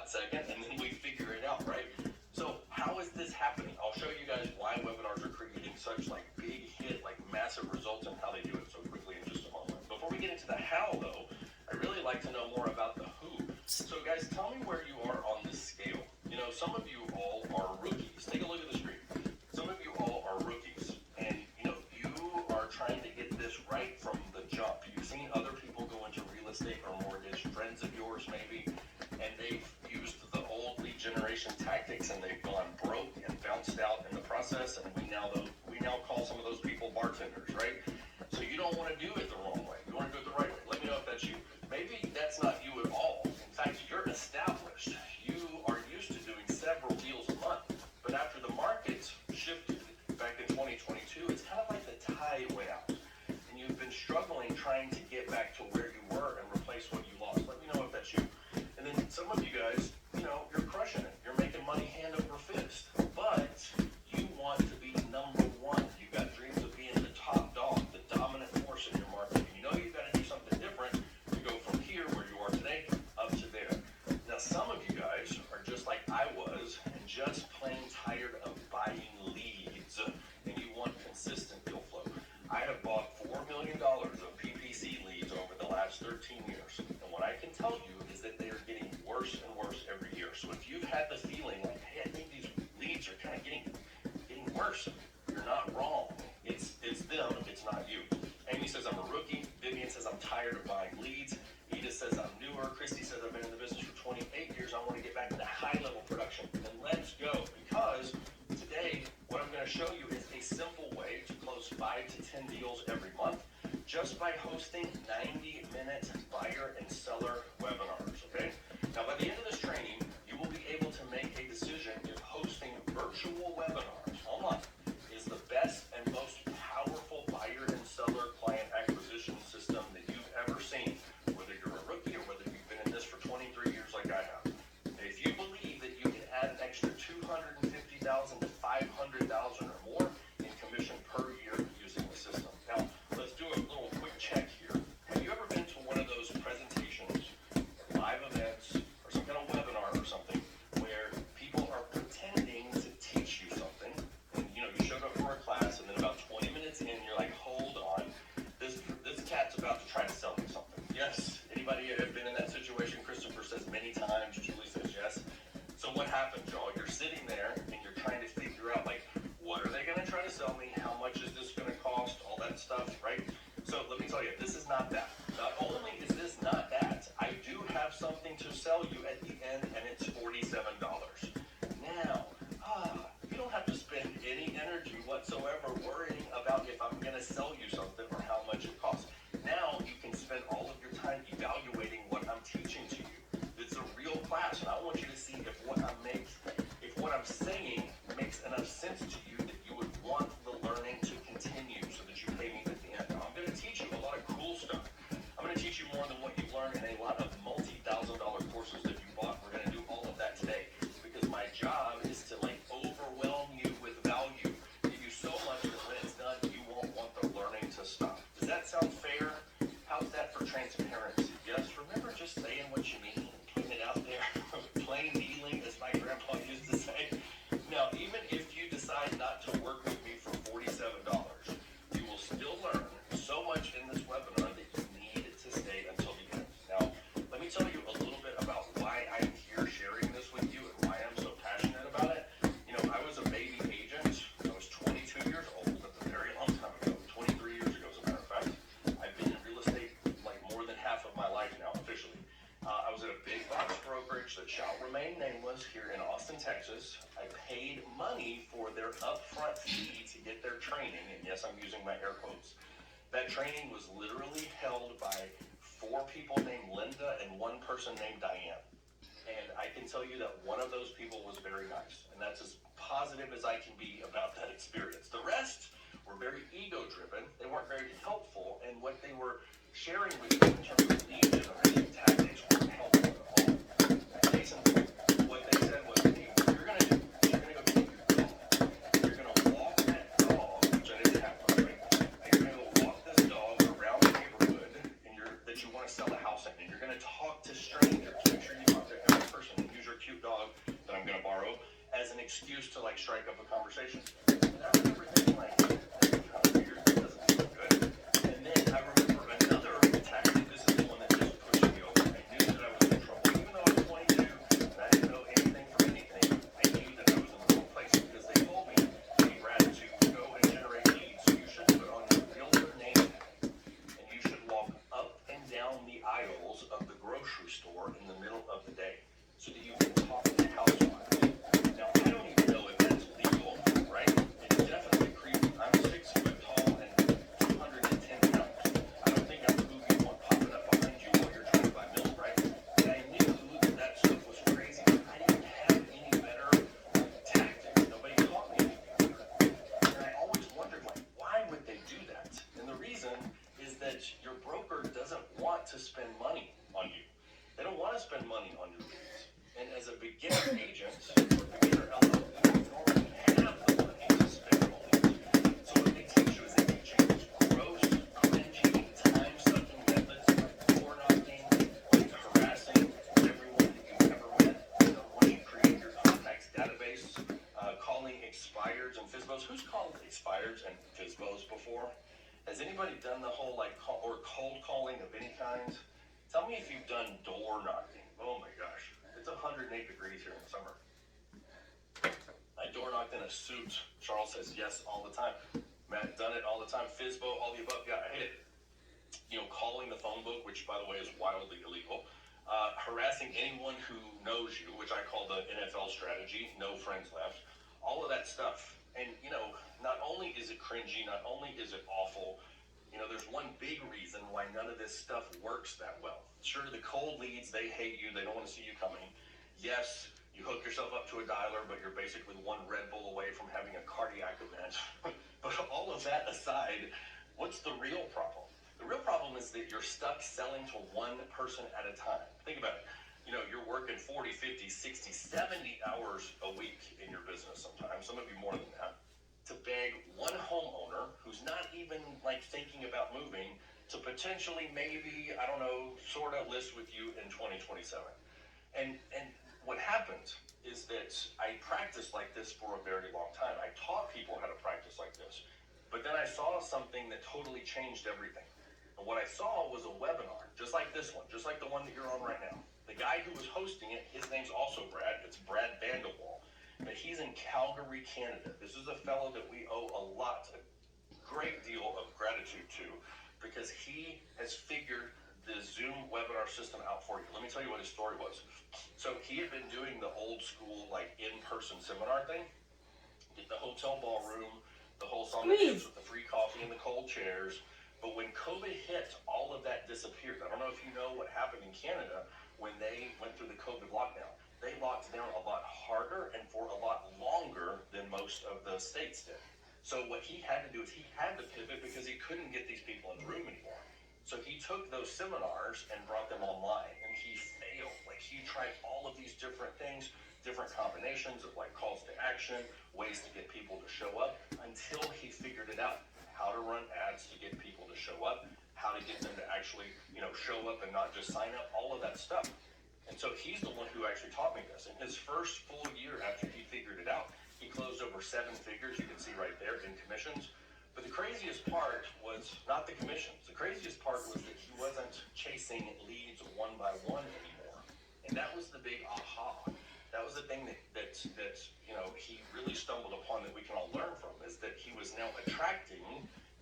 hot second, and then we figure it out, right? So how is this happening? I'll show you guys why webinars are creating such like big hit, like massive results, and how they do it so quickly in just a moment. Before we get into the how, though, I really like to know more about the who. So guys, tell me where you are on this scale. You know, some of you all are rookies. Take a look at the screen. Some of you all are rookies, and you know, you are trying to get this right from the jump. You've seen other people go into real estate or mortgage, friends of yours maybe, and they've used the old lead generation tactics and they've gone broke and bounced out in the process, and we now call some of those people bartenders, right? So you don't want to do it the wrong way. You want to do it the right way. Let me know if that's you. Maybe that's not you at all. In fact, you're established. You are used to doing several deals a month. But after the markets shifted back in 2022, it's kind of like the tide went out. And you've been struggling trying to get back to where you were and replace what you lost. Let me know if that's you. And then some of you guys, you know, you're crushing it. You're making money hand over fist. But you want to be number one. You've got dreams of being the top dog, the dominant force in your market. And you know you've got to do something different to go from here, where you are today, up to there. Now, some of you guys are just like I was and just plain tired of buying leads, and you want consistent deal flow. I have bought $4 million of PPC leads over the last 13 years. And what I can tell you is that they are getting worse and worse every year. So if you've had the feeling like, hey, I think these leads are kind of getting worse, you're not wrong. It's them, it's not you. Amy says I'm a rookie. Vivian says I'm tired of buying leads. Edith says I'm newer. Christy says I've been in the business for 28 years. I want to get back into high-level production. And let's go, because today what I'm going to show you is a simple way to close 5 to 10 deals every month just by hosting 90-minute buyer and seller webinars, okay? Now, by the end of this training, you will be able to make a decision if hosting virtual webinars online is the best and most powerful buyer and seller client acquisition system that you've ever seen, whether you're a rookie or whether you've been in this for 23 years like I have. If you believe that you can add an extra $250,000 to $500,000 or more in commission per year using the system. Now, let's do a little quick check here. Have you ever been to one of those presentations, live events, or some kind of webinar or something where people are pretending to teach you something, and you know, you showed up for a class, and then about 20 minutes in, you're like, hold on, this cat's about to try to sell me something. Yes? Anybody have been in that situation? Christopher says many times. Julie says yes. So what happens, y'all? You're sitting there and you're trying to figure out, like, what are they going to try to sell me? How much is this going to cost? All that stuff, right? So let me tell you, this is not that. Not only is this not that, I do have something to sell you at the end, and it's $47. Now, you don't have to spend any energy whatsoever worrying about if I'm going to sell you something or how much it costs. Now you can spend all of your time evaluating what I'm teaching to you. It's a real class, and I want you to see if what I'm saying makes enough sense to you that you would want the learning to continue so that you pay me at the end. Now, I'm going to teach you a lot of cool stuff. I'm going to teach you more than what you've learned in a lot of multi-thousand-dollar courses that you bought. We're going to do all of that today because my job is to like overwhelm you with value, give you so much that when it's done, you won't want the learning to stop. Does that sound fair? How's that for transparency? Yes, remember just saying what you mean and putting it out there. Plain dealing, as my grandpa used to say. Now, even if you decide not to work with me for $47, you will still learn so much in this webinar that you need to stay until the end. Now, let me tell you a little bit about why I'm here sharing this with you and why I'm so passionate about it. You know, I was a baby agent. I was 22 years old at a very long time ago, 23 years ago, as a matter of fact. I've been in real estate like more than half of my life now, officially. I was at a big box brokerage that shall remain nameless here in Austin, Texas. I paid money for their upfront fee to get their training, and yes, I'm using my air quotes. That training was literally held by 4 people named Linda and 1 person named Diane. And I can tell you that one of those people was very nice, and that's as positive as I can be about that experience. The rest were very ego-driven. They weren't very helpful, and what they were sharing with you in terms of lead generation tactics weren't helpful at all. Jason, what they said was, hey, what you're going to do is you're going to go take your dog. You're going to walk that dog, which I didn't have one, right? And you're going to go walk this dog around the neighborhood that you want to sell a house in, and you're going to talk to strangers. Make sure you talk to every person and use your dog that I'm going to borrow as an excuse to like strike up a conversation. And I remember thinking like, that's kind of weird. That doesn't feel good. And then I remember another tactic. This is the one that just pushed me over. I knew that I was in trouble. Even though I was 22 and I didn't know anything from anything, I knew that I was in the wrong place because they told me, hey, Brad, to go and generate leads, you should put on your realtor name tag and you should walk up and down the aisles of the grocery store in the middle of the day so that you can talk to housewives. Now, I don't even know if that's legal, right? It's definitely creepy. I'm 6 foot tall and 210 pounds. I don't think I'm the movie one popping up behind you while you're trying to buy milk, right? And I knew that that stuff was crazy. I didn't have any better tactics. Nobody taught me anything. And I always wondered, like, why would they do that? And the reason is that your broker doesn't want to spend money on you. They don't want to spend money on your leads. And as a beginner agent or beginner LO, you already have the money to spend on leads. So what they teach you is they teach you these gross, cringy, time-sucking methods like door knocking, like harassing everyone that you've ever met. You know, once you create your contacts database, calling expireds and FSBOs. Who's called expireds and FSBOs before? Has anybody done the whole like or cold calling of any kind? Tell me if you've done door knocking. Oh my gosh, it's 108 degrees here in the summer. I door knocked in a suit. Charles says yes all the time. Matt done it all the time. FSBO, all the above. Yeah, I hit it. You know, calling the phone book, which by the way is wildly illegal. Harassing anyone who knows you, which I call the NFL strategy, no friends left. All of that stuff. And, you know, not only is it cringy, not only is it awful, you know, there's one big reason why none of this stuff works that well. Sure, the cold leads, they hate you. They don't want to see you coming. Yes, you hook yourself up to a dialer, but you're basically one Red Bull away from having a cardiac event. But all of that aside, what's the real problem? The real problem is that you're stuck selling to one person at a time. Think about it. You know, you're working 40, 50, 60, 70 hours a week in your business sometimes. Some of you more than that. To beg one homeowner who's not even like thinking about moving to potentially maybe, I don't know, sort of list with you in 2027. And what happens is that I practiced like this for a very long time. I taught people how to practice like this. But then I saw something that totally changed everything. And what I saw was a webinar, just like this one, just like the one that you're on right now. The guy who was hosting it, his name's also Brad. It's Brad Vanderwall. But he's in Calgary, Canada. This is a fellow that we owe a great deal of gratitude to because he has figured the Zoom webinar system out for you. Let me tell you what his story was. So he had been doing the old school, like in-person seminar thing, get the hotel ballroom, the whole song and dance with the free coffee and the cold chairs. But when COVID hit, all of that disappeared. I don't know if you know what happened in Canada when they went through the COVID lockdown. They locked down a lot harder and for a lot longer than most of the states did. So what he had to do is he had to pivot because he couldn't get these people in the room anymore. So he took those seminars and brought them online, and he failed. Like he tried all of these different things, different combinations of like calls to action, ways to get people to show up until he figured it out. How to run ads to get people to show up, how to get them to actually, you know, show up and not just sign up, all of that stuff. And so he's the one who actually taught me this. In his first full year after he figured it out, he closed over 7 figures, you can see right there, in commissions. But the craziest part was not the commissions. The craziest part was that he wasn't chasing leads one by one anymore. And that was the big aha. That was the thing that you know, he really stumbled upon that we can all learn from, is that he was now attracting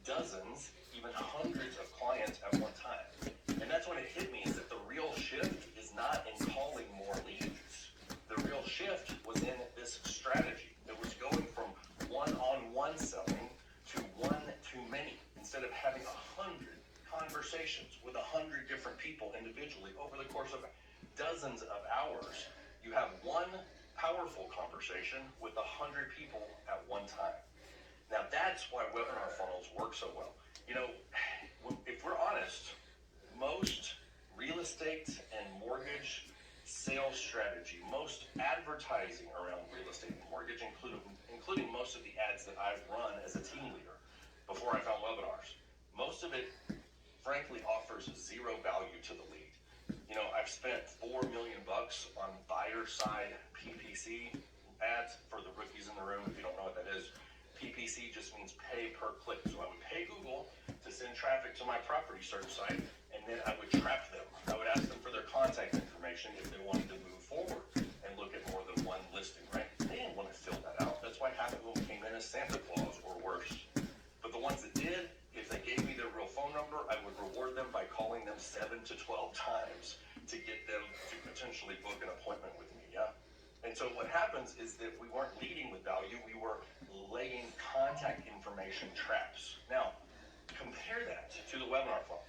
dozens, even hundreds of clients at one time. And that's when it hit me, is that the real shift is not in calling more leads. The real shift was in this strategy. It was going from one-on-one selling to one-to-many. Instead of having 100 conversations with 100 different people individually over the course of dozens of hours, you have one powerful conversation with 100 people at one time. Now that's why webinar funnels work so well. You know, if we're honest, most real estate and mortgage sales strategy, most advertising around real estate and mortgage, including most of the ads that I've run as a team leader before I found webinars, most of it frankly offers zero value to the lead. You know, I've spent $4 million on buyer side PPC ads. For the rookies in the room, if you don't know what that is, PPC just means pay per click. So I would pay Google to send traffic to my property search site, and then I would trap them. I would ask them for their contact information if they wanted to move forward and look at more than one listing, right? They didn't want to fill that out. That's why half of them came in as Santa Claus or worse. But the ones that did, if they gave me their real phone number, I would reward them by calling them 7 to 12 times to get them to potentially book an appointment with me, yeah? And so what happens is that we weren't leading with value, we were laying contact information traps. Now, compare that to the webinar flow,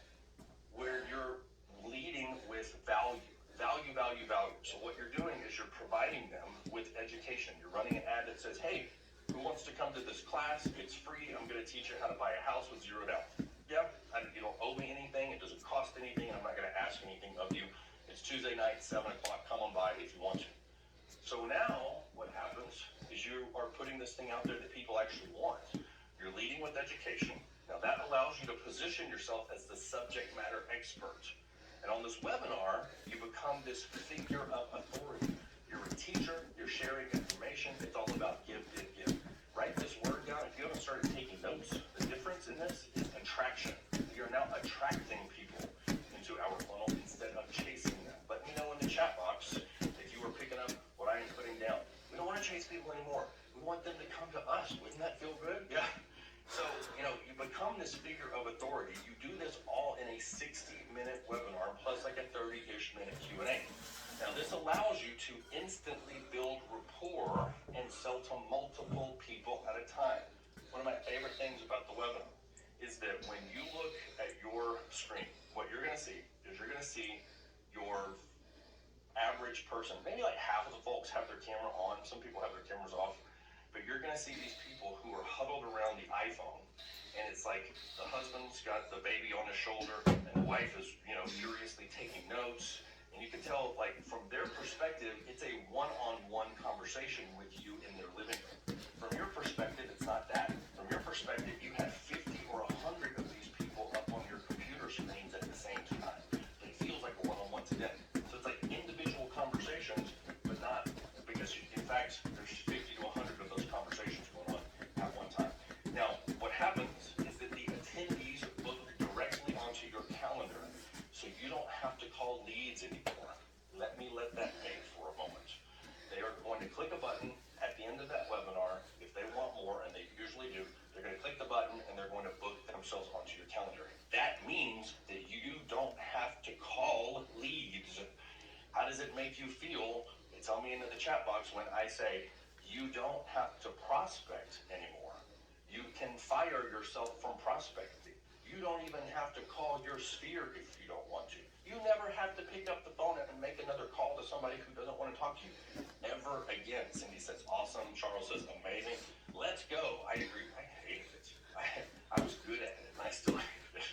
where you're leading with value. Value, value, value. So what you're doing is you're providing them with education. You're running an ad that says, hey, who wants to come to this class? It's free. I'm going to teach you how to buy a house with zero down. Yeah, you don't owe me anything. It doesn't cost anything. I'm not going to ask anything of you. It's Tuesday night, 7 o'clock. Come on by if you want to. So now what happens is you are putting this thing out there that people actually want. You're leading with education. Now that allows you to position yourself as the subject matter expert. And on this webinar, you become this figure of authority. You're a teacher, you're sharing information. It's all about give, give, give. Write this word down. If you haven't started taking notes, the difference in this is attraction. You're now attracting people into our funnel instead of chasing them. Let me know in the chat box if you are picking up what I am putting down. We don't want to chase people anymore. We want them to come to us. Wouldn't that feel good? Yeah. So, you become this figure of authority. You do this all in a 60-minute webinar plus like a 30-ish minute Q&A. Now, this allows you to instantly build rapport and sell to multiple people at a time. One of my favorite things about the webinar is that when you look at your screen, what you're going to see is you're going to see your average person. Maybe like half of the folks have their camera on. Some people have their cameras off. But you're going to see these people who are huddled around the iPhone. And it's like the husband's got the baby on his shoulder and the wife is, furiously taking notes. And you can tell, like, from their perspective, it's a one-on-one conversation with you in their living room. From your perspective, it's not that. From your perspective, you have 50 or 100 of these people up on your computer screens at the same time. It feels like a one-on-one to them. So it's like individual conversations, but not because, in fact, there's 50 to 100 of those conversations going on at one time. Now, what happens is that the attendees look directly onto your calendar, so you don't have to call leads anymore. Let that pay for a moment. They are going to click a button at the end of that webinar. If they want more, and they usually do, they're going to click the button and they're going to book themselves onto your calendar. That means that you don't have to call leads. How does it make you feel? Tell me in the chat box when I say you don't have to prospect anymore. You can fire yourself from prospecting. You don't even have to call your sphere if you don't want to. You never have to pick up the phone and make another call to somebody who doesn't want to talk to you ever again. Cindy says awesome. Charles says amazing. Let's go. I agree. I hated it. I was good at it, and I still hated it.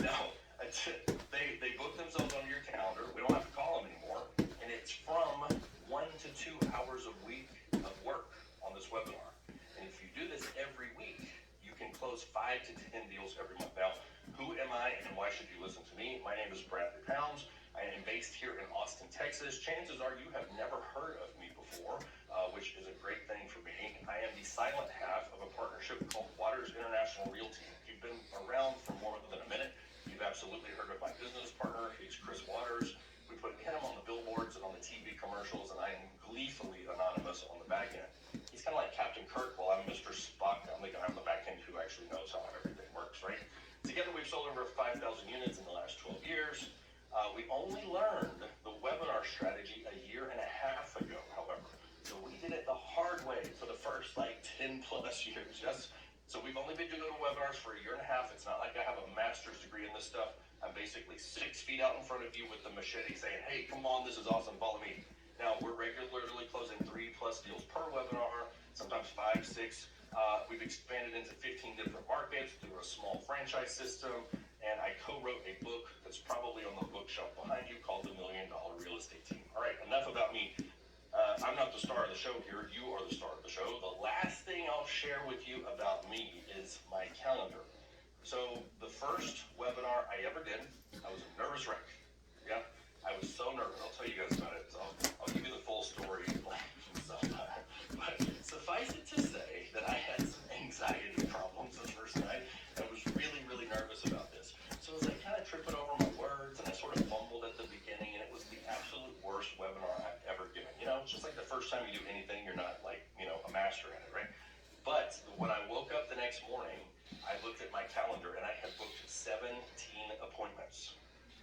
Now, they book themselves on your calendar. We don't have to call them anymore. And it's from 1 to 2 hours a week of work on this webinar. And if you do this every week, you can close 5 to 10 deals every month. Now, who am I and why should you listen to me? My name is Bradley Pounds. I am based here in Austin, Texas. Chances are you have never heard of me before, which is a great thing for me. I am the silent half of a partnership called Waters International Realty. If you've been around for more than a minute, you've absolutely heard of my business partner. He's Chris Waters. We put him on the billboards and on the TV commercials, and I am gleefully anonymous on the back end. He's kind of like Captain Kirk, while I'm Mr. Spock. I'm the guy on the back end who actually knows how everything works, right? Together, we've sold over 5,000 units in the last 12 years. We only learned the webinar strategy a year and a half ago, however. So we did it the hard way for the first 10 plus years. Yes. So we've only been doing webinars for a year and a half. It's not like I have a master's degree in this stuff. I'm basically 6 feet out in front of you with the machete saying, hey, come on, this is awesome, follow me. Now, we're regularly closing 3+ deals per webinar, sometimes 5, 6. We've expanded into 15 different markets through a small franchise system, and I co-wrote a book that's probably on the bookshelf behind you called The $1 Million Real Estate Team. All right, enough about me. I'm not the star of the show here. You are the star of the show. The last thing I'll share with you about me is my calendar. So the first webinar I ever did, I was a nervous wreck. Yeah, I was so nervous. I'll tell you guys about it. So I'll give you the full story. it's just like the first time you do anything, you're not like, a master at it, right? But when I woke up the next morning, I looked at my calendar and I had booked 17 appointments.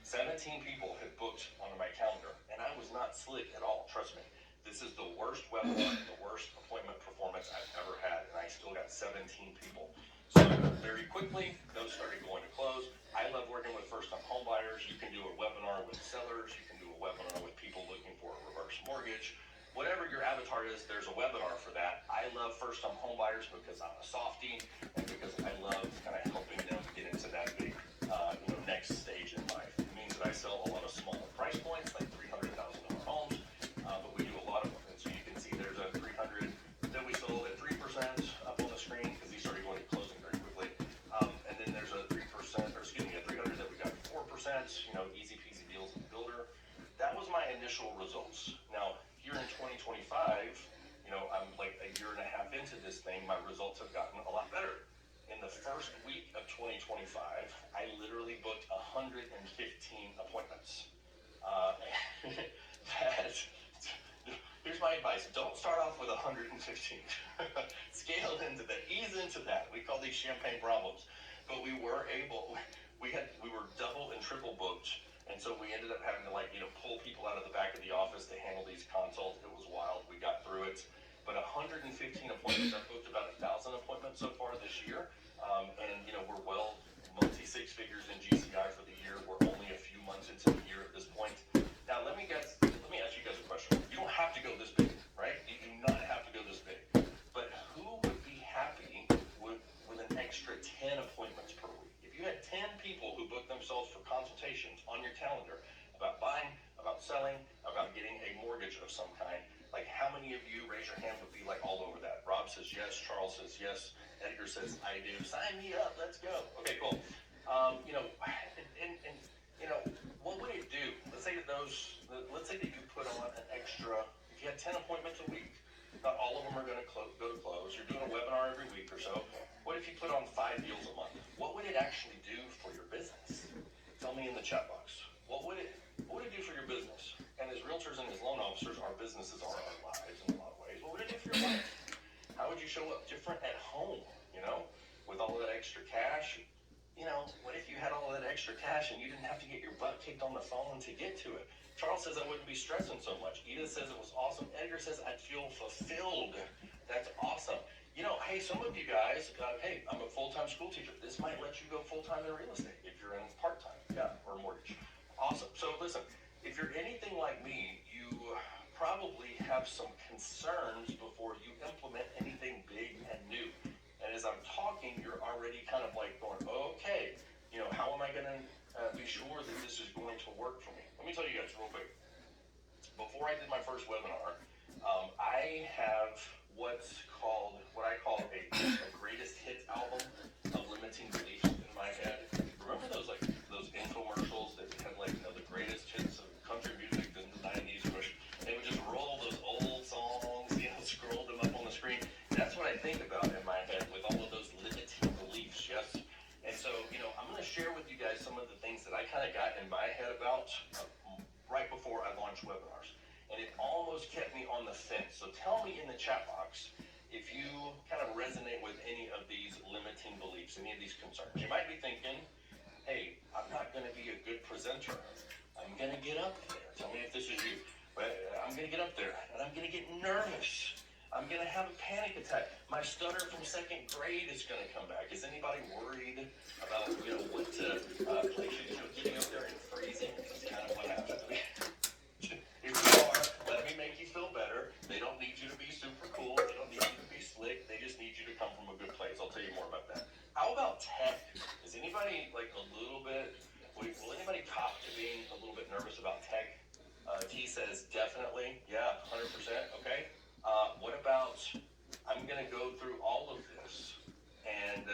17 people had booked onto my calendar, and I was not slick at all, trust me. This is the worst webinar, the worst appointment performance I've ever had, and I still got 17 people. So very quickly, those started going to close. I love working with first-time home buyers. You can do a webinar with sellers. You can do a webinar with people looking for a reverse mortgage. Whatever your avatar is, there's a webinar for that. I love first-time home buyers because I'm a softie and because I love kind of helping them get into that big, next stage in life. It means that I sell a lot of smaller price points, like $300,000 homes, but we do a lot of them. And so you can see there's a 300 that we sold at 3% up on the screen because these started going to closing very quickly. And then there's a 3%, or excuse me, a 300 that we got 4%, easy peasy deals in the builder. That was my initial results. Now, here in 2025, I'm like a year and a half into this thing, my results have gotten a lot better. In the first week of 2025, I literally booked 115 appointments. Here's my advice. Don't start off with 115. Scale into that, ease into that. We call these champagne problems. But we were double and triple booked. And so we ended up having to pull people out of the back of the office to handle these consults. It was wild. We got through it. But 115 appointments. I've booked about 1,000 appointments so far this year. And we're well multi-six figures in GCI for the year. We're only a few months into the year at this point. Now let me ask you guys a question. You don't have to go this big, right? You do not have to go this big. But who would be happy with an extra 10 appointments per week? If you had 10 people who booked themselves for consultations on your calendar about buying, about selling, about getting a mortgage of some kind, like how many of you, raise your hand, would be like all over that? Rob says yes, Charles says yes, Edgar says I do. Sign me up, let's go. Okay, cool. What would it do? Let's say that you put on an extra, if you had 10 appointments a week, not all of them are going to go to close. You're doing a webinar every week or so. What if you put on 5 deals a month? What would it actually do for your business? Tell me in the chat box. What would it do for your business? And as realtors and as loan officers, our businesses are our lives in a lot of ways. What would it do for your life? How would you show up different at home, with all of that extra cash? What if you had all of that extra cash and you didn't have to get your butt kicked on the phone to get to it? Charles says I wouldn't be stressing so much. Edith says it was awesome. Edgar says I'd feel fulfilled. That's awesome. Hey, some of you guys, hey, I'm a full-time school teacher. This might let you go full-time in real estate if you're in part-time, or mortgage. Awesome. So listen, if you're anything like me, you probably have some concerns before you implement anything big and new. And as I'm talking, you're already kind of like going, okay, how am I going to be sure that this is going to work for me? Let me tell you guys real quick. Before I did my first webinar, I have what I call a greatest hits album of limiting beliefs in my head. Remember those infomercials that had the greatest hits of country music in the 90s? They would just roll those old songs, scroll them up on the screen. That's what I think about in my head with all of those limiting beliefs, yes? And so, I'm going to share with you guys some of the things that I kind of got in my head about right before I launched webinars. And it almost kept me on the fence. So tell me in the chat box if you kind of resonate with any of these limiting beliefs, any of these concerns. You might be thinking, hey, I'm not going to be a good presenter. I'm going to get up there. Tell me if this is you. But I'm going to get up there and I'm going to get nervous. I'm going to have a panic attack. My stutter from second grade is going to come back. Is anybody worried about, what to play? Getting up there and freezing is kind of what happens. If you are, let me make you feel better. They don't need you to be super cool. They don't need you to be slick. They just need you to come from a good place. I'll tell you more about that. How about tech? Is anybody will anybody cop to being a little bit nervous about tech? T says definitely. Yeah, 100%. Okay. What about, I'm going to go through all of this and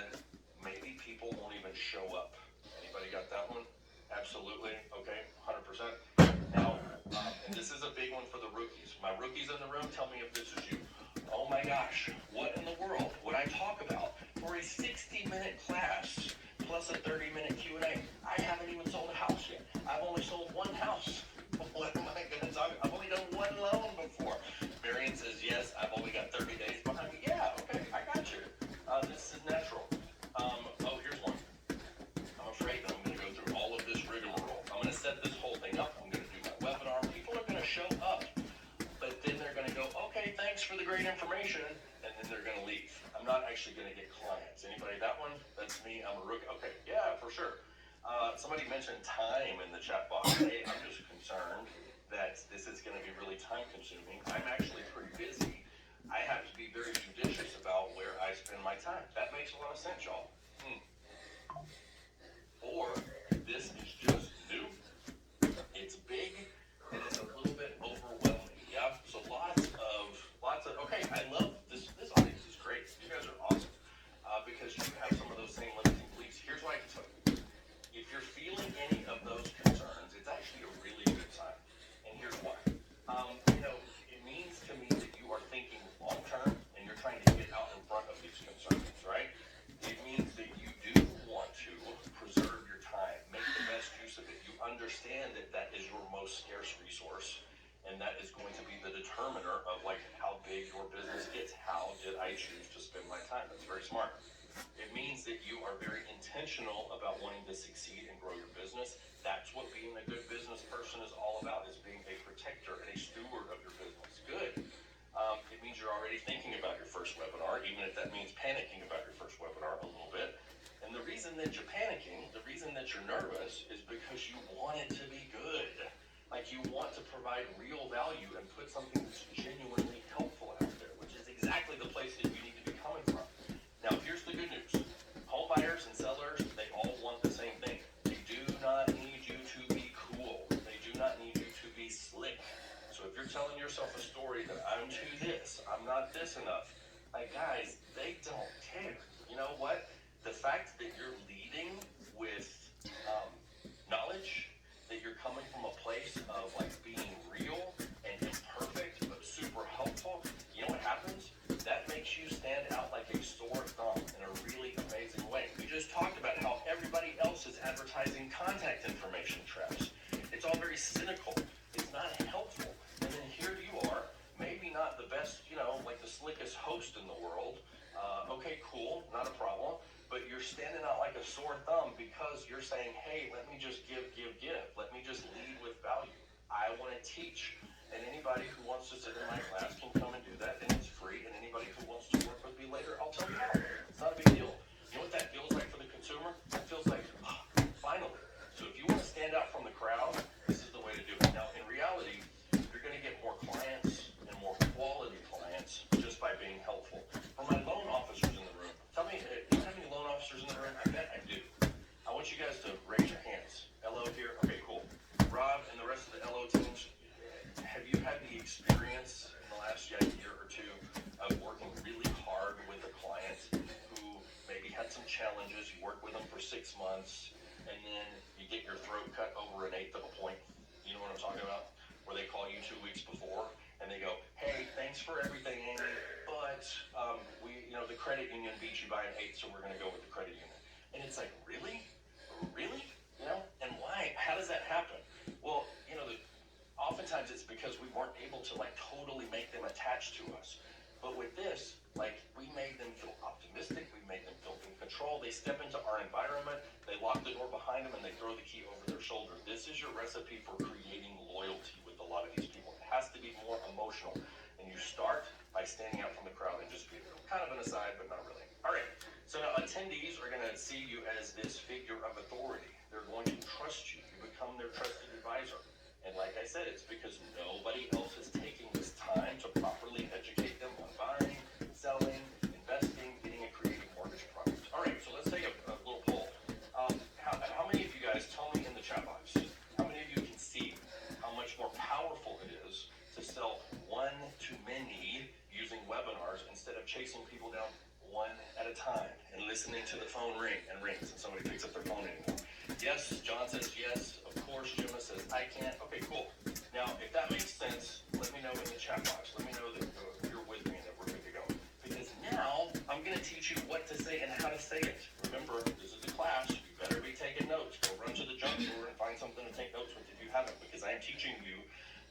maybe people won't even show up. Anybody got that one? Absolutely. Okay. 100%. Now, and this is a big one for the rookies. My rookies in the room, tell me if this is you. Oh my gosh, what in the world would I talk about for a 60-minute class plus a 30-minute Q&A? I haven't even sold a house yet. I've only sold one house. What am I going to talk about? I've only done one loan before. for the great information, and then they're going to leave. I'm not actually going to get clients. Anybody that one? That's me. I'm a rookie. Okay, yeah, for sure. Somebody mentioned time in the chat box. Hey, I'm just concerned that this is going to be really time consuming. I'm actually pretty busy. I have to be very judicious about where I spend my time. That makes a lot of sense, y'all. Or this is just new. It's big and it's a little bit overwhelming. Yeah. So lots of. Okay, I love this. This audience is great. You guys are awesome because you have some of those same limiting beliefs. Here's what I can tell you. If you're feeling any of those concerns, it's actually a really good sign. And here's why. It means to me that you are thinking long term and you're trying to get out in front of these concerns, right? It means that you do want to preserve your time, make the best use of it. You understand that that is your most scarce resource, and that is going to be the determiner of like how big your business gets. How did I choose to spend my time? That's very smart. It means that you are very intentional about wanting to succeed and grow your business. That's what being a good business person is all about, is being a protector and a steward of your business. Good. It means you're already thinking about your first webinar, even if that means panicking about your first webinar a little bit. And the reason that you're panicking, the reason that you're nervous is because you want it to be good. Like you want to provide real value and put something that's genuinely helpful out there, which is exactly the place that you need to be coming from. Now, here's the good news. Home buyers and sellers, they all want the same thing. They do not need you to be cool. They do not need you to be slick. So if you're telling yourself a story that I'm too this, I'm not this enough, like guys, they don't care. You know what? The fact that you're leading with knowledge, that you're coming from a place of like being real and imperfect but super helpful, you know what happens? That makes you stand out like a sore thumb in a really amazing way. We just talked about how everybody else is advertising contact information traps. It's all very cynical. It's not helpful. And then here you are, maybe not the best, like the slickest host in the world. Okay, cool, not a problem. But you're standing out like a sore thumb because you're saying, hey, let me just give. Let me just lead with value. I want to teach. And anybody who wants to sit in my class can come and do that, and it's free. And anybody who wants to work with me later, I'll tell you how. It's not a big deal. You know what that feels like for the consumer? That feels like, finally. So if you want to stand out from the crowd, this is the way to do it. Now, in reality, you're going to get more clients and more quality clients just by being helpful. For my loan officers in the room, tell me, do you have any loan officers in the room? I bet I do. I want you guys to raise your hands. LO here? Okay, cool. Rob and the rest of the LO teams, have you had the experience in the last year or two of working really hard with a client who maybe had some challenges? You work with them for 6 months, and then you get your throat cut over 1/8 of a point. You know what I'm talking about? Where they call you 2 weeks before, and they go, hey, thanks for everything, Amy, but the credit union beat you by 1/8, so we're going to go with the credit union. And it's like, really? Really? And why? How does that happen? Well, oftentimes it's because we weren't able to like totally make them attached to us. But with this, like we made them feel optimistic, we made them feel in control. They step into our environment, they lock the door behind them, and they throw the key over their shoulder. This is your recipe for creating loyalty with a lot of these people. It has to be more emotional. And you start by standing out from the crowd and just being kind of an aside, but not really. All right. So now attendees are going to see you as this figure of authority. They're going to trust you. You become their trusted advisor. And like I said, it's because nobody else is taking this time to properly educate them on buying, selling, investing, getting a creative mortgage product. All right, so let's take a little poll. How many of you guys, tell me in the chat box, how many of you can see how much more powerful it is to sell one-to-many using webinars instead of chasing people down one at a time and listening to the phone ring and rings and somebody picks up their phone anymore? Yes, John says yes. Of course, Gemma says I can't. Okay, cool. Now, if that makes sense, let me know in the chat box. Let me know that you're with me and that we're good to go. Because now I'm going to teach you what to say and how to say it. Remember, this is a class. You better be taking notes. Go run to the junk drawer and find something to take notes with if you haven't, because I am teaching you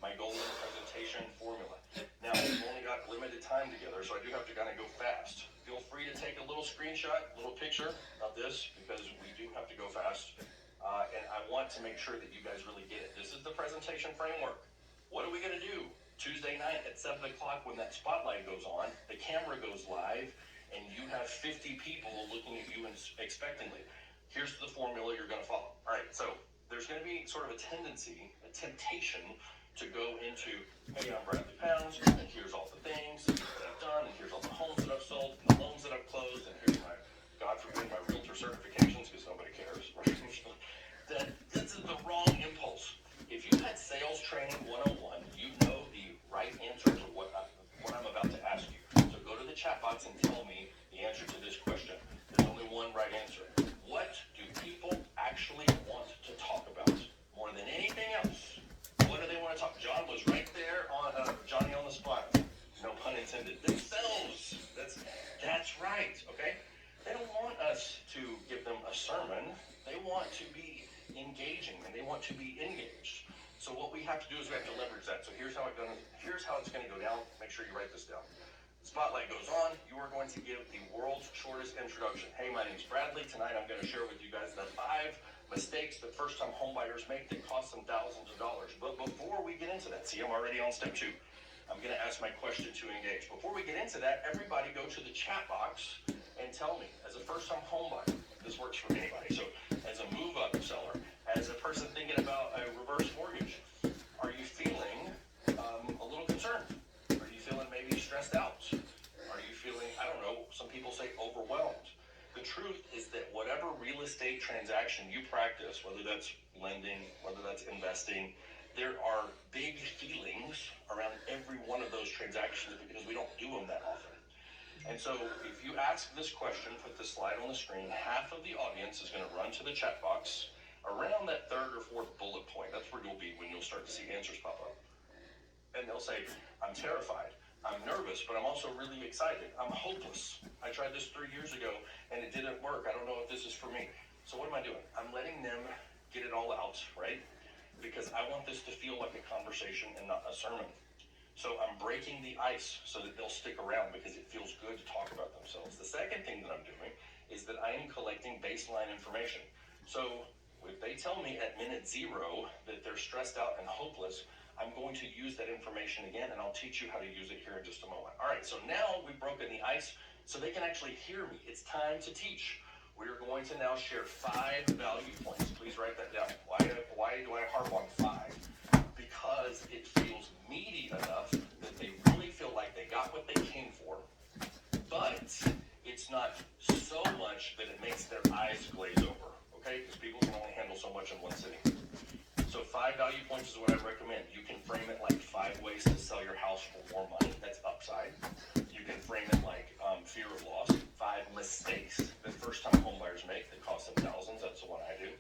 my golden presentation formula. Now, we've only got limited time together, so I do have to kind of go fast. Feel free to take a little screenshot, a little picture of this, because we do have to go fast. And I want to make sure that you guys really get it. This is the presentation framework. What are we going to do Tuesday night at 7 o'clock when that spotlight goes on, the camera goes live, and you have 50 people looking at you expectantly. Here's the formula you're going to follow. All right, so there's going to be sort of a tendency, a temptation to go into, hey, I'm Bradley Pounds, and here's all the things that I've done, and here's all the homes that I've sold, and the loans that I've closed, and here's my, God forbid, my realtor certifications, because nobody cares, right? That this is the wrong impulse. If you had sales training 101, you know the right answer to what I'm about to ask you. So go to the chat box and tell me the answer to this question. There's only one right answer. What do people actually want to talk about more than anything else? What do they want to talk? John was right there on Johnny on the spot. No pun intended. Themselves. That's right. Okay. They don't want us to give them a sermon. They want to be engaging, and they want to be engaged. So what we have to do is we have to leverage that. So here's how it's going to go down. Make sure you write this down. Spotlight goes on. You are going to give the world's shortest introduction. Hey, my name's Bradley. Tonight I'm going to share with you guys the 5 mistakes that first-time homebuyers make that cost them thousands of dollars. But before we get into that, see, I'm already on step 2. I'm going to ask my question to engage. Before we get into that, everybody go to the chat box and tell me, as a first-time homebuyer, this works for anybody. So as a move-up seller, as a person thinking about a reverse mortgage, are you feeling a little concerned? Are you feeling maybe stressed out? Are you feeling, I don't know, some people say overwhelmed? The truth is that whatever real estate transaction you practice, whether that's lending, whether that's investing, there are big feelings around every one of those transactions because we don't do them that often. And so if you ask this question, put the slide on the screen, half of the audience is going to run to the chat box around that 3rd or 4th bullet point. That's where you'll be when you'll start to see answers pop up. And they'll say, I'm terrified. I'm nervous, but I'm also really excited. I'm hopeless. I tried this 3 years ago, and it didn't work. I don't know if this is for me. So what am I doing? I'm letting them get it all out, right? Because I want this to feel like a conversation and not a sermon. So I'm breaking the ice so that they'll stick around because it feels good to talk about themselves. The second thing that I'm doing is that I am collecting baseline information. So if they tell me at minute 0 that they're stressed out and hopeless, I'm going to use that information again, and I'll teach you how to use it here in just a moment. All right, so now we've broken the ice so they can actually hear me. It's time to teach. We're going to now share 5 value points. Please write that down. Why do I harp on 5? Because it feels meaty enough that they really feel like they got what they came for, but it's not so much that it makes their eyes glaze over, okay? Because people can only handle so much in one sitting. So 5 value points is what I recommend. You can frame it like 5 ways to sell your house for more money. That's upside. You can frame it like fear of loss. 5 mistakes that first-time homebuyers make that cost them thousands. That's the one I do.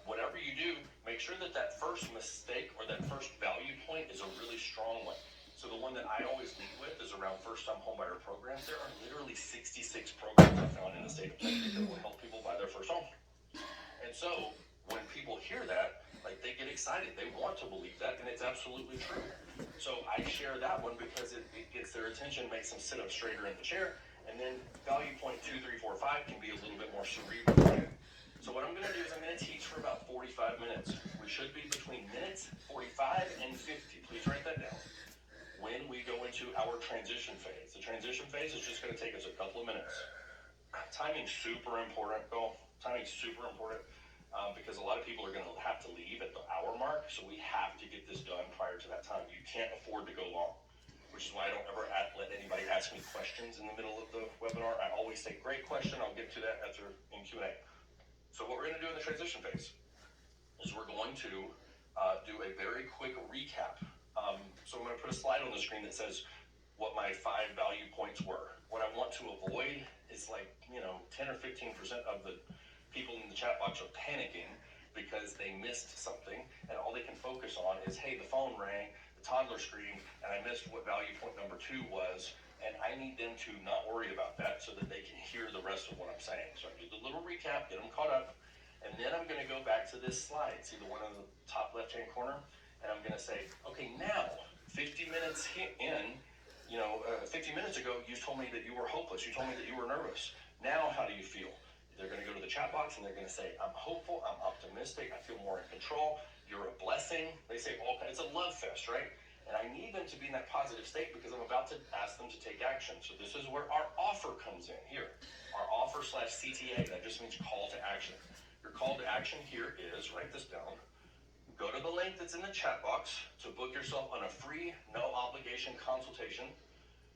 Whatever you do, make sure that that first mistake or that first value point is a really strong one. So the one that I always lead with is around first-time homebuyer programs. There are literally 66 programs I found in the state of Texas that will help people buy their first home. And so when people hear that, like, they get excited. They want to believe that, and it's absolutely true. So I share that one because it gets their attention, makes them sit up straighter in the chair. And then value point 2, 3, 4, 5 can be a little bit more cerebral, right? So what I'm going to do is I'm going to teach for about 45 minutes. We should be between minutes 45 and 50. Please write that down. When we go into our transition phase. The transition phase is just going to take us a couple of minutes. Timing's super important, Bill. Timing's super important because a lot of people are going to have to leave at the hour mark, so we have to get this done prior to that time. You can't afford to go long, which is why I don't ever let anybody ask me questions in the middle of the webinar. I always say, great question, I'll get to that after in Q&A. So what we're going to do in the transition phase is we're going to do a very quick recap. So I'm going to put a slide on the screen that says what my 5 value points were. What I want to avoid is 10 or 15% of the people in the chat box are panicking because they missed something, and all they can focus on is, hey, the phone rang, the toddler screamed, and I missed what value point number 2 was. And I need them to not worry about that so that they can hear the rest of what I'm saying. So I do the little recap, get them caught up, and then I'm going to go back to this slide. See the one in the top left-hand corner? And I'm going to say, okay, now, 50 minutes in, 50 minutes ago, you told me that you were hopeless. You told me that you were nervous. Now, how do you feel? They're going to go to the chat box, and they're going to say, I'm hopeful, I'm optimistic, I feel more in control, you're a blessing. They say all kinds. It's a love fest, right? And I need them to be in that positive state because I'm about to ask them to take action. So this is where our offer comes in here. Our offer / CTA, that just means call to action. Your call to action here is, write this down, go to the link that's in the chat box to book yourself on a free, no obligation consultation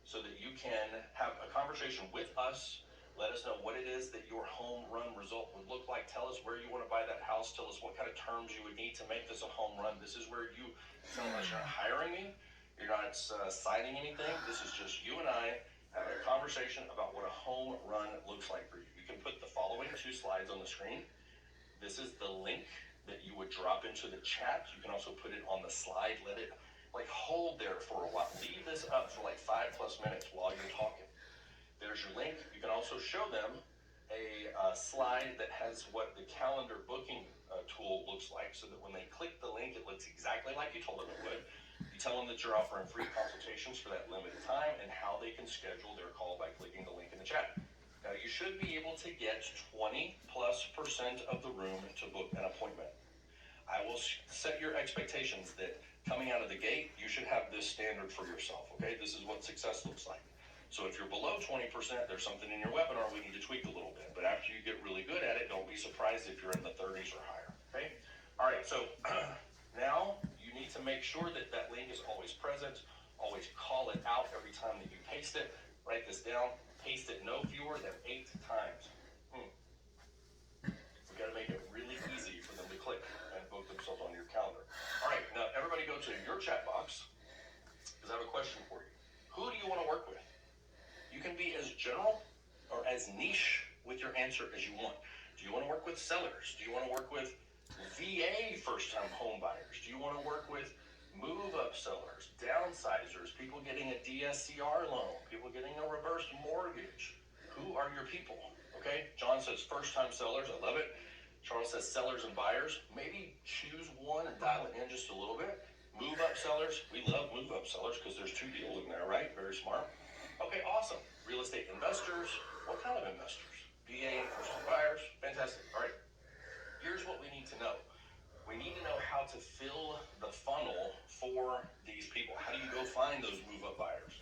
so that you can have a conversation with us. Let us know what it is that your home run result would look like. Tell us where you want to buy that house. Tell us what kind of terms you would need to make this a home run. This is where you tell us you're not hiring me. You're not signing anything. This is just you and I having a conversation about what a home run looks like for you. You can put the following 2 slides on the screen. This is the link that you would drop into the chat. You can also put it on the slide. Let it hold there for a while. Leave this up for 5+ minutes while you're talking. There's your link. You can also show them a slide that has what the calendar booking tool looks like so that when they click the link, it looks exactly like you told them it would. You tell them that you're offering free consultations for that limited time and how they can schedule their call by clicking the link in the chat. Now, you should be able to get 20+% of the room to book an appointment. I will set your expectations that coming out of the gate, you should have this standard for yourself, okay? This is what success looks like. So if you're below 20%, there's something in your webinar we need to tweak a little bit. But after you get really good at it, don't be surprised if you're in the 30s or higher, okay? All right, so now you need to make sure that that link is always present. Always call it out every time that you paste it. Write this down. Paste it no fewer than 8 times. We got to make it really easy for them to click and book themselves on your calendar. All right, now everybody go to your chat box because I have a question for you. Who do you want to work with? You can be as general or as niche with your answer as you want. Do you want to work with sellers? Do you want to work with VA first-time home buyers? Do you want to work with move-up sellers, downsizers, people getting a DSCR loan, people getting a reverse mortgage? Who are your people? Okay, John says first-time sellers. I love it. Charles says sellers and buyers. Maybe choose one and dial it in just a little bit. Move-up sellers. We love move-up sellers because there's 2 deals in there, right? Very smart. Okay, awesome. Real estate investors. What kind of investors? VA and first-time buyers. Fantastic. All right. Here's what we need to know. We need to know how to fill the funnel for these people. How do you go find those move-up buyers?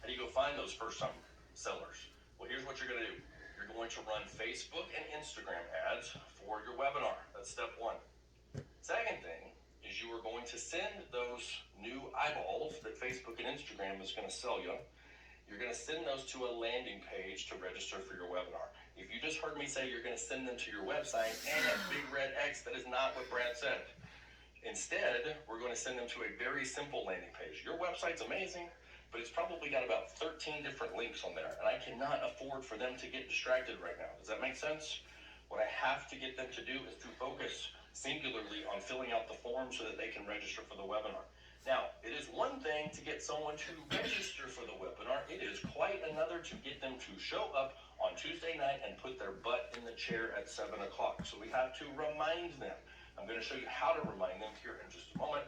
How do you go find those first-time sellers? Well, here's what you're going to do. You're going to run Facebook and Instagram ads for your webinar. That's step 1. Second thing is you are going to send those new eyeballs that Facebook and Instagram is going to sell you. You're going to send those to a landing page to register for your webinar. If you just heard me say you're going to send them to your website and that big red X, that is not what Brad said. Instead, we're going to send them to a very simple landing page. Your website's amazing, but it's probably got about 13 different links on there, and I cannot afford for them to get distracted right now. Does that make sense? What I have to get them to do is to focus singularly on filling out the form so that they can register for the webinar. Now, it is one thing to get someone to register for the webinar. It is quite another to get them to show up on Tuesday night and put their butt in the chair at 7 o'clock. So we have to remind them. I'm going to show you how to remind them here in just a moment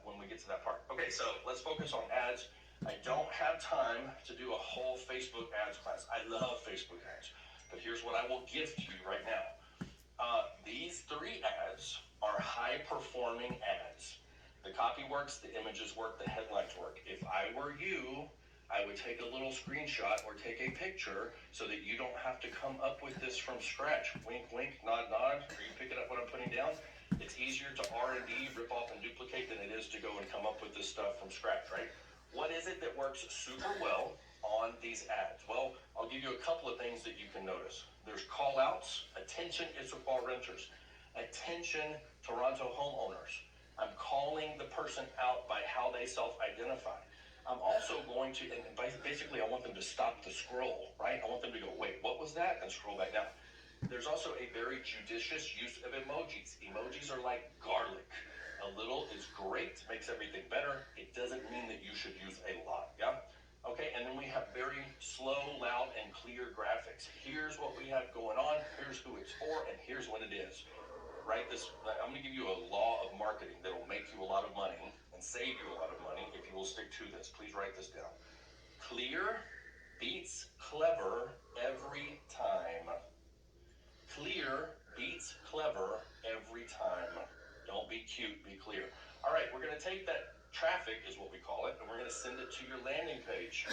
when we get to that part. Okay, so let's focus on ads. I don't have time to do a whole Facebook ads class. I love Facebook ads, but here's what I will give to you right now. These 3 ads are high-performing ads. The copy works, the images work, the headlines work. If I were you, I would take a little screenshot or take a picture so that you don't have to come up with this from scratch. Wink, wink, nod, nod. Are you picking up what I'm putting down? It's easier to R&D, rip off and duplicate than it is to go and come up with this stuff from scratch, right? What is it that works super well on these ads? Well, I'll give you a couple of things that you can notice. There's call outs. Attention, Issaquah renters. Attention, Toronto homeowners. I'm calling the person out by how they self-identify. I'm also going to, and basically I want them to stop the scroll, right? I want them to go, wait, what was that? And scroll back down. There's also a very judicious use of emojis. Emojis are like garlic. A little is great, makes everything better. It doesn't mean that you should use a lot, yeah? Okay, and then we have very slow, loud, and clear graphics. Here's what we have going on, here's who it's for, and here's when it is. Right? I'm going to give you a law of marketing that will make you a lot of money and save you a lot of money if you will stick to this. Please write this down. Clear beats clever every time. Clear beats clever every time. Don't be cute, be clear. All right, we're going to take that traffic is what we call it, and we're going to send it to your landing page.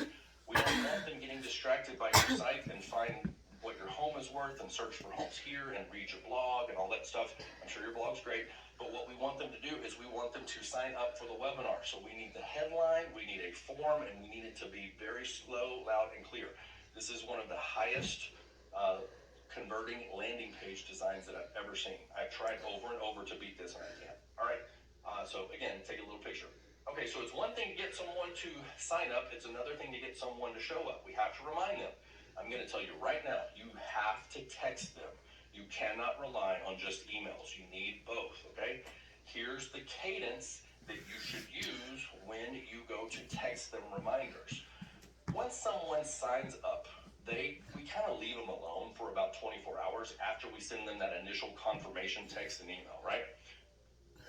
We don't want them getting distracted by your site and find what your home is worth and search for homes here and read your blog and all that stuff. I'm sure your blog's great, but what we want them to do is we want them to sign up for the webinar. So we need the headline, we need a form, and we need it to be very slow, loud, and clear. This is one of the highest converting landing page designs that I've ever seen. I've tried over and over to beat this, and I can't. All right, so again, take a little picture. Okay, so it's one thing to get someone to sign up. It's another thing to get someone to show up. We have to remind them. I'm going to tell you right now, you have to text them. You cannot rely on just emails. You need both, okay? Here's the cadence that you should use when you go to text them reminders. Once someone signs up, we kind of leave them alone for about 24 hours after we send them that initial confirmation text and email, right?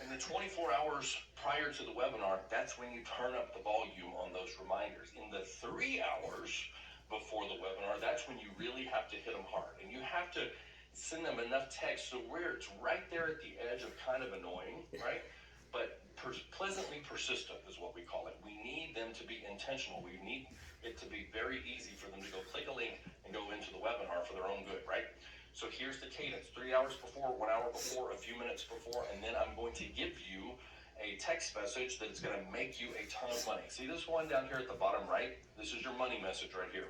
In the 24 hours prior to the webinar, that's when you turn up the volume on those reminders. In the 3 hours before the webinar, that's when you really have to hit them hard. And you have to send them enough text so where it's right there at the edge of kind of annoying, right? But pleasantly persistent is what we call it. We need them to be intentional. We need it to be very easy for them to go click a link and go into the webinar for their own good, right? So here's the cadence: 3 hours before, 1 hour before, a few minutes before, and then I'm going to give you a text message that is going to make you a ton of money. See this one down here at the bottom right? This is your money message right here.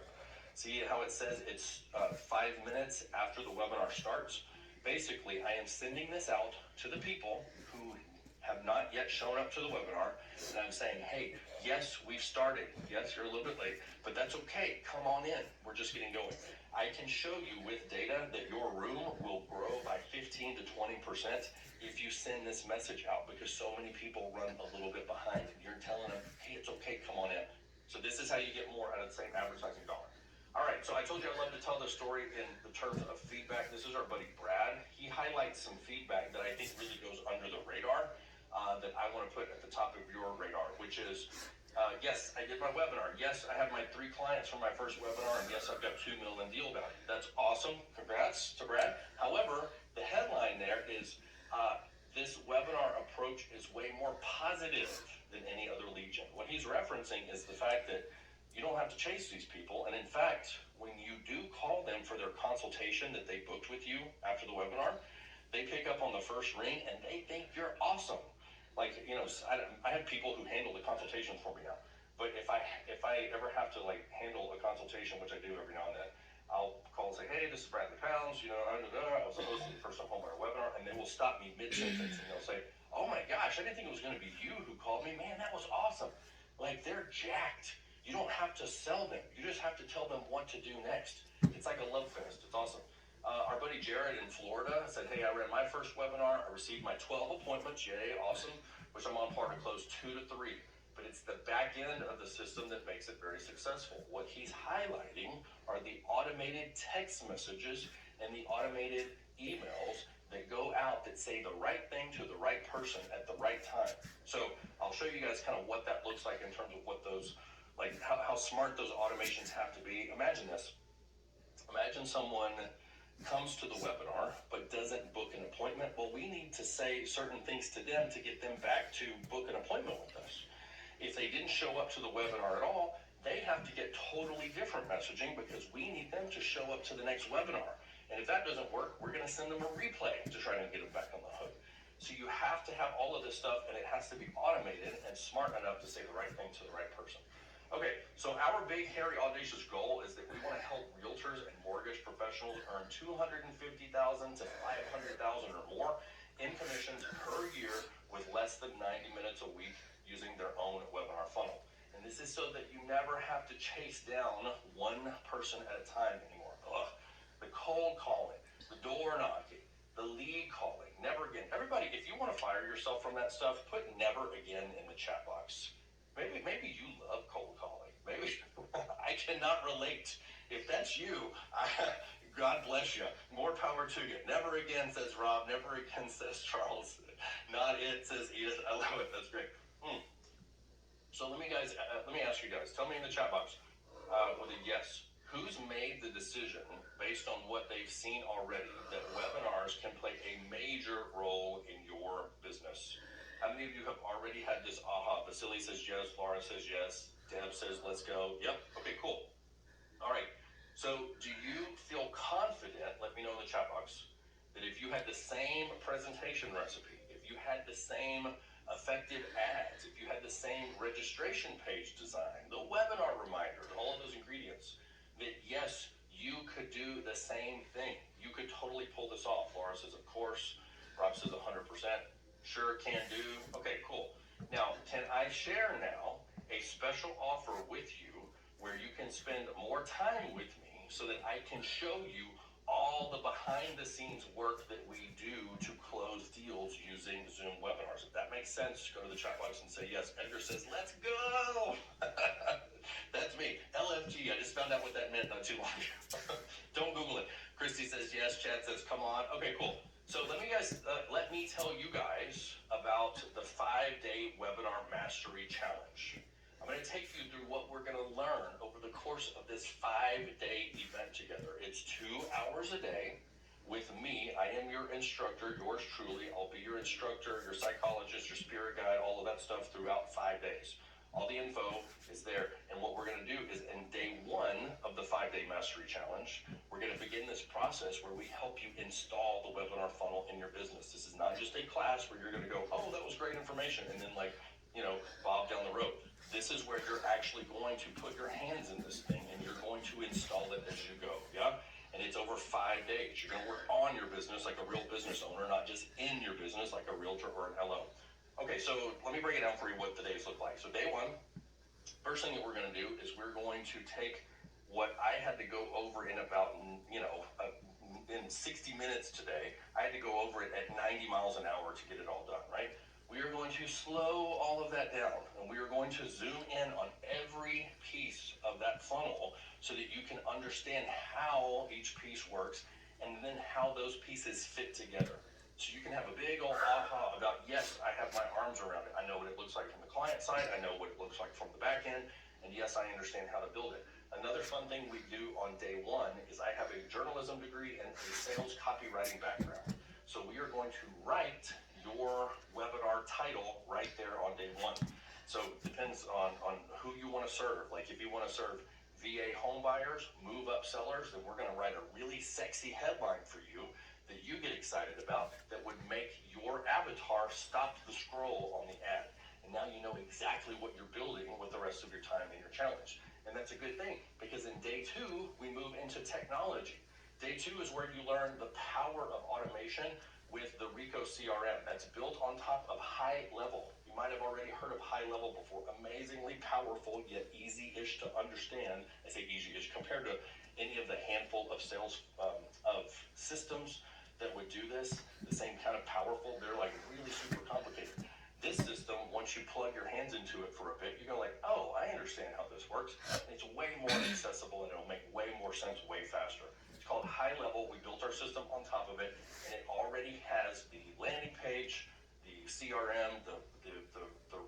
See how it says it's 5 minutes after the webinar starts? Basically, I am sending this out to the people who have not yet shown up to the webinar, and I'm saying, hey, yes, we've started. Yes, you're a little bit late, but that's okay. Come on in. We're just getting going. I can show you with data that your room will grow by 15 to 20% if you send this message out, because so many people run a little bit behind, and you're telling them, hey, it's okay, come on in. So this is how you get more out of the same advertising dollar. All right, so I told you I love to tell the story in the terms of feedback. This is our buddy Brad. He highlights some feedback that I think really goes under the radar that I want to put at the top of your radar, which is, yes, I did my webinar. Yes, I have my 3 clients from my first webinar, and yes, I've got $2 million deal value. That's awesome. Congrats to Brad. However, the headline there is, this webinar approach is way more positive than any other lead gen. What he's referencing is the fact that you don't have to chase these people. And in fact, when you do call them for their consultation that they booked with you after the webinar, they pick up on the first ring and they think you're awesome. Like, you know, I have people who handle the consultation for me now. But if I ever have to like handle a consultation, which I do every now and then, I'll call and say, hey, this is Bradley Pounds, you know, I was hosting the first time homebuyer webinar, and they will stop me mid-sentence and they'll say, oh my gosh, I didn't think it was going to be you who called me. Man, that was awesome. Like, they're jacked. You don't have to sell them. You just have to tell them what to do next. It's like a love fest. It's awesome. Our buddy Jared in Florida said, hey, I ran my first webinar. I received my 12 appointments. Yay, awesome. Which I'm on par to close 2 to 3. But it's the back end of the system that makes it very successful. What he's highlighting are the automated text messages and the automated emails that go out that say the right thing to the right person at the right time. So I'll show you guys kind of what that looks like in terms of what those, like how smart those automations have to be. Imagine this. Imagine someone comes to the webinar but doesn't book an appointment. Well, we need to say certain things to them to get them back to book an appointment with us. If they didn't show up to the webinar at all, they have to get totally different messaging because we need them to show up to the next webinar. And if that doesn't work, we're going to send them a replay to try to get them back on the hook. So you have to have all of this stuff, and it has to be automated and smart enough to say the right thing to the right person. Okay, so our big, hairy, audacious goal is that we want to help realtors and mortgage professionals earn $250,000 to $500,000 or more in commissions per year with less than 90 minutes a week using their own webinar funnel. And this is so that you never have to chase down one person at a time anymore. The cold calling, the door knocking, the lead calling, never again. Everybody, if you want to fire yourself from that stuff, put never again in the chat box. Maybe you love cold calling. Maybe I cannot relate. If that's you, God bless you. More power to you. Never again, says Rob. Never again, says Charles. Not it, says Edith. I love it. That's great. So let me ask you guys. Tell me in the chat box with a yes. Who's made the decision based on what they've seen already that webinars can play a major role in your business? How many of you have already had this aha? Vasily says yes, Laura says yes, Deb says let's go. Yep, okay, cool. All right, so do you feel confident, let me know in the chat box, that if you had the same presentation recipe, if you had the same effective ads, if you had the same registration page design, the webinar reminder, all of those ingredients, that yes, you could do the same thing. You could totally pull this off. Laura says, of course. Rob says 100%. Sure, can do. Okay, cool. Now, can I share now a special offer with you where you can spend more time with me so that I can show you all the behind the scenes work that we do to close deals using Zoom webinars? If that makes sense, go to the chat box and say yes. Edgar says, let's go. That's me. LFG. I just found out what that meant not too long ago. Don't Google it. Christy says yes. Chad says, come on. Okay, cool. So let me tell you guys about the 5-day webinar mastery challenge. I'm going to take you through what we're going to learn over the course of this 5-day event together. It's 2 hours a day with me. I am your instructor, yours truly. I'll be your instructor, your psychologist, your spirit guide, all of that stuff throughout 5 days. All the info is there. And what we're going to do is in day 1 of the 5-day mastery challenge, we're going to begin this process where we help you install the webinar funnel in your business. This is not just a class where you're going to go, oh, that was great information, and then bob down the road. This is where you're actually going to put your hands in this thing and you're going to install it as you go, yeah? And it's over 5 days. You're going to work on your business like a real business owner, not just in your business like a realtor or an LO. Okay, so let me break it down for you what the days look like. So day 1, first thing that we're going to do is we're going to take what I had to go over in about, in 60 minutes today. I had to go over it at 90 miles an hour to get it all done, right? We are going to slow all of that down, and we are going to zoom in on every piece of that funnel so that you can understand how each piece works and then how those pieces fit together. So you can have a big old aha about, yes, I have my arms around it. I know what it looks like from the client side. I know what it looks like from the back end. And yes, I understand how to build it. Another fun thing we do on day 1 is I have a journalism degree and a sales copywriting background. So we are going to write your webinar title right there on day 1. So it depends on who you want to serve. Like if you want to serve VA home buyers, move up sellers, then we're going to write a really sexy headline for you that you get excited about that would make your avatar stop the scroll on the ad. And now you know exactly what you're building with the rest of your time in your challenge. And that's a good thing because in day 2, we move into technology. Day 2 is where you learn the power of automation with the Rico CRM that's built on top of High Level. You might have already heard of High Level before. Amazingly powerful, yet easy-ish to understand. I say easy-ish compared to any of the handful of sales of systems that would do this, the same kind of powerful. They're like really super complicated. This system, once you plug your hands into it for a bit, you go like, oh, I understand how this works. It's way more accessible and it'll make way more sense way faster. It's called High Level. We built our system on top of it, and it already has the landing page, the CRM, the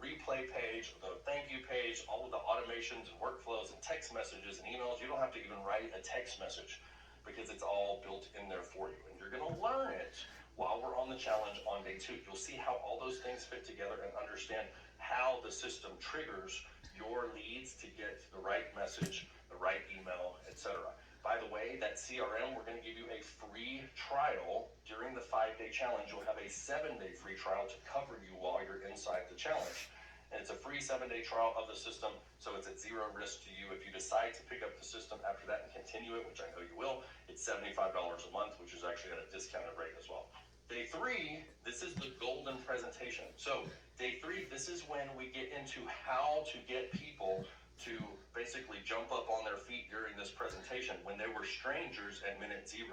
replay page, the thank you page, all of the automations and workflows and text messages and emails. You don't have to even write a text message because it's all built in there for you. And you're going to learn it while we're on the challenge on day 2. You'll see how all those things fit together and understand how the system triggers your leads to get the right message, the right email, etc. By the way, that CRM, we're going to give you a free trial during the 5-day challenge. You'll have a 7-day free trial to cover you while you're inside the challenge. And it's a free 7-day trial of the system, so it's at 0 risk to you. If you decide to pick up the system after that and continue it, which I know you will, it's $75 a month, which is actually at a discounted rate as well. Day 3, this is the golden presentation. So day 3, this is when we get into how to get people to basically jump up on their feet during this presentation when they were strangers at minute 0.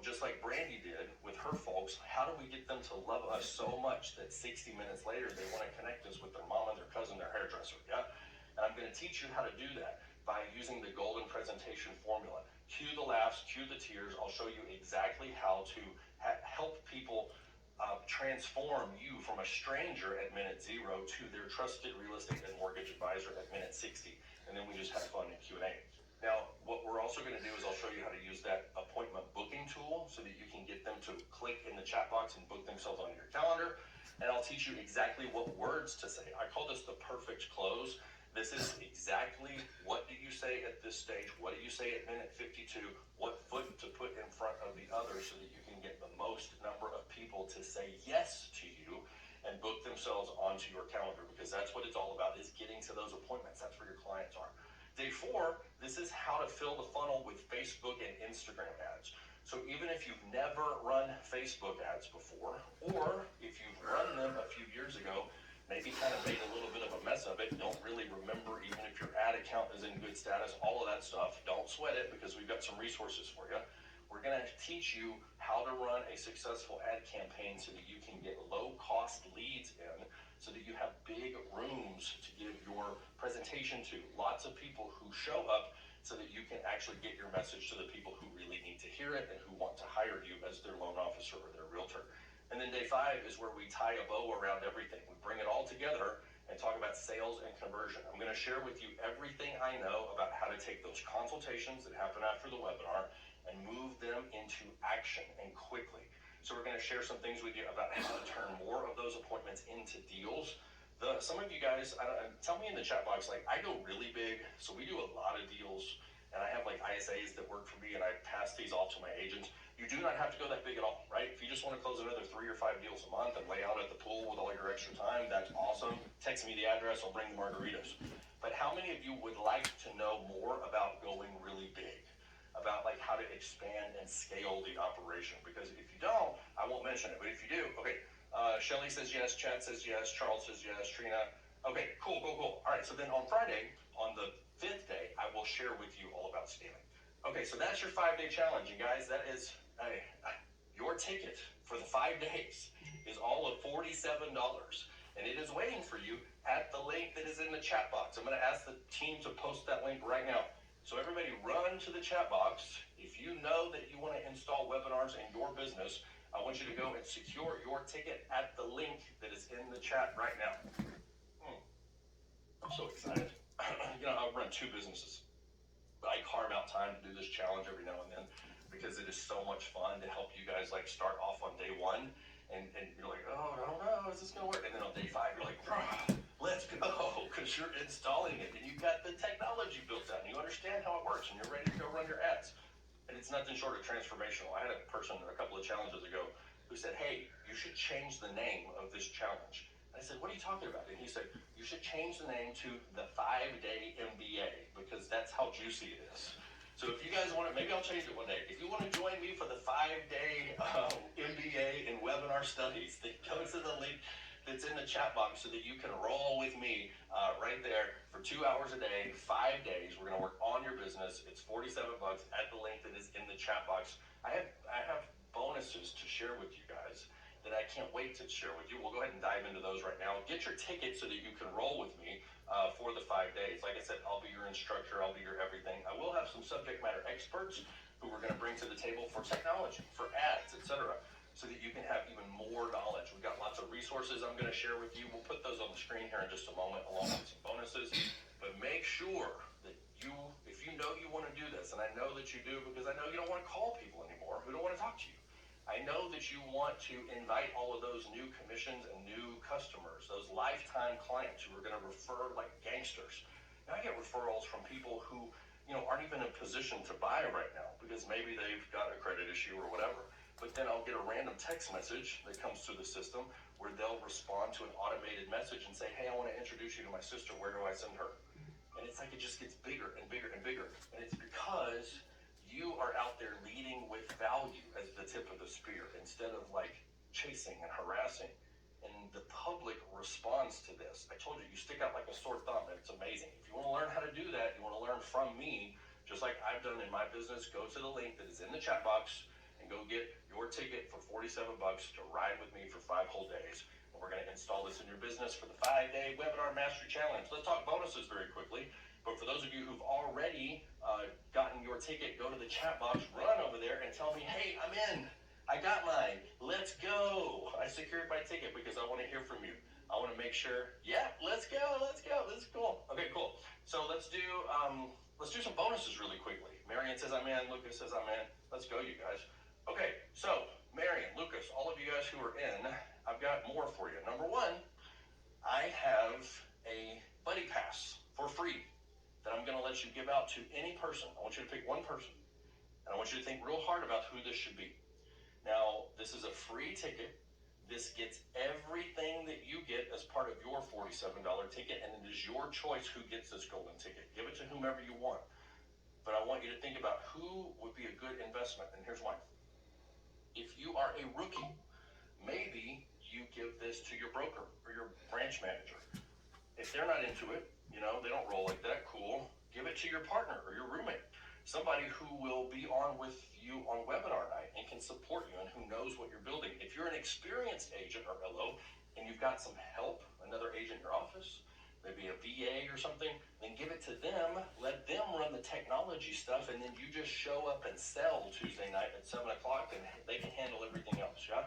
Just like Brandy did with her folks, how do we get them to love us so much that 60 minutes later they want to connect us with their mama, their cousin, their hairdresser, yeah? And I'm going to teach you how to do that by using the golden presentation formula. Cue the laughs, cue the tears. I'll show you exactly how to help people transform you from a stranger at minute 0 to their trusted real estate and mortgage advisor at minute 60. And then we just have fun in Q&A. Now, what we're also going to do is I'll show you how to use that appointment booking tool so that you can get them to click in the chat box and book themselves on your calendar. And I'll teach you exactly what words to say. I call this the perfect close. This is exactly what do you say at this stage, what do you say at minute 52, what foot to put in front of the other so that you can get the most number of people to say yes to you and book themselves onto your calendar, because that's what it's all about, is getting to those appointments. That's where your clients are. Day 4, this is how to fill the funnel with Facebook and Instagram ads. So even if you've never run Facebook ads before, or if you've run them a few years ago, maybe kind of made a little bit of a mess of it, don't really remember even if your ad account is in good status, all of that stuff, don't sweat it, because we've got some resources for you. We're going to teach you how to run a successful ad campaign so that you can get low-cost leads in, so that you have big rooms to give your presentation to, lots of people who show up, so that you can actually get your message to the people who really need to hear it and who want to hire you as their loan officer or their realtor. And then day 5 is where we tie a bow around everything. We bring it all together and talk about sales and conversion. I'm going to share with you everything I know about how to take those consultations that happen after the webinar and move them into action and quickly. So we're going to share some things with you about how to turn more of those appointments into deals. Some of you guys, tell me in the chat box, like, I go really big, so we do a lot of deals, and I have like ISAs that work for me, and I pass these off to my agents. You do not have to go that big at all, right? If you just want to close another 3 or 5 deals a month and lay out at the pool with all your extra time, that's awesome. Text me the address, I'll bring the margaritas. But how many of you would like to know more about going really big? About like how to expand and scale the operation? Because if you don't, I won't mention it, but if you do, okay. Shelly says yes, Chad says yes, Charles says yes, Trina. Okay, cool. All right, so then on Friday, on the 5th day, I will share with you all about scaling. Okay, so that's your 5-day challenge, and guys, that is your ticket for the 5 days is all of $47, and it is waiting for you at the link that is in the chat box. I'm going to ask the team to post that link right now. So everybody run to the chat box. If you know that you want to install webinars in your business, I want you to go and secure your ticket at the link that is in the chat right now. I'm so excited. I run 2 businesses. I carve out time to do this challenge every now and then because it is so much fun to help you guys like start off on day 1 and you're like, oh, I don't know, is this gonna work? And then on day 5, you're like, let's go, because you're installing it and you got the technology built out and you understand how it works and you're ready to go run your ads. And it's nothing short of transformational. I had a person a couple of challenges ago who said, hey, you should change the name of this challenge. I said, what are you talking about? And he said, you should change the name to the 5-Day MBA, because that's how juicy it is. So if you guys want to, maybe I'll change it one day. If you want to join me for the 5-Day MBA in webinar studies, then go to the link that's in the chat box so that you can roll with me right there for 2 hours a day, 5 days. We're going to work on your business. It's $47 at the link that is in the chat box. I have bonuses to share with you guys that I can't wait to share with you. We'll go ahead and dive into those right now. Get your ticket so that you can roll with me for the 5 days. Like I said, I'll be your instructor. I'll be your everything. I will have some subject matter experts who we're going to bring to the table for technology, for ads, etc., so that you can have even more knowledge. We've got lots of resources I'm going to share with you. We'll put those on the screen here in just a moment, along with some bonuses. But make sure that if you know you want to do this, and I know that you do, because I know you don't want to call people anymore who don't want to talk to you. I know that you want to invite all of those new commissions and new customers, those lifetime clients who are going to refer like gangsters. Now I get referrals from people who, aren't even in a position to buy right now because maybe they've got a credit issue or whatever. But then I'll get a random text message that comes through the system where they'll respond to an automated message and say, hey, I want to introduce you to my sister. Where do I send her? And it's like it just gets bigger and bigger and bigger. And it's because you are out there leading with value as the tip of the spear instead of like chasing and harassing. And the public responds to this. I told you, you stick out like a sore thumb, and it's amazing. If you want to learn how to do that, you want to learn from me, just like I've done in my business, go to the link that is in the chat box and go get your ticket for $47 to ride with me for 5 whole days. And we're going to install this in your business for the 5-day webinar mastery challenge. Let's talk bonuses very quickly. But for those of you who've already gotten your ticket, go to the chat box, run over there and tell me, hey, I'm in. I got mine. Let's go. I secured my ticket because I want to hear from you. I want to make sure, yeah, let's go. This is cool. Okay, cool. So let's do let's do some bonuses really quickly. Marion says I'm in. Lucas says I'm in. Let's go, you guys. Okay, so Marion, Lucas, all of you guys who are in, I've got more for you. Number one, I have a buddy pass for free that I'm going to let you give out to any person. I want you to pick one person, and I want you to think real hard about who this should be. Now, this is a free ticket. This gets everything that you get as part of your $47 ticket, and it is your choice who gets this golden ticket. Give it to whomever you want. But I want you to think about who would be a good investment, and here's why. If you are a rookie, maybe you give this to your broker or your branch manager. If they're not into it, they don't roll like that, cool. Give it to your partner or your roommate. Somebody who will be on with you on webinar night and can support you and who knows what you're building. If you're an experienced agent or LO and you've got some help, another agent in your office, maybe a VA or something, then give it to them, let them run the technology stuff, and then you just show up and sell Tuesday night at 7 o'clock and they can handle everything else, yeah?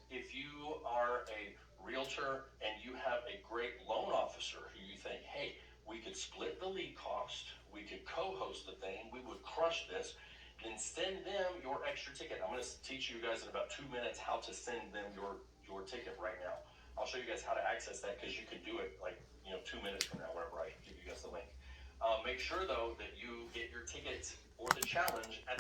If you are a realtor and you have a great loan officer who you think, hey, we could split the lead cost, we could co-host the thing, we would crush this, then send them your extra ticket. I'm going to teach you guys in about 2 minutes how to send them your ticket right now. I'll show you guys how to access that because you can do it 2 minutes from now, wherever I give you guys the link. Make sure though that you get your tickets for the challenge at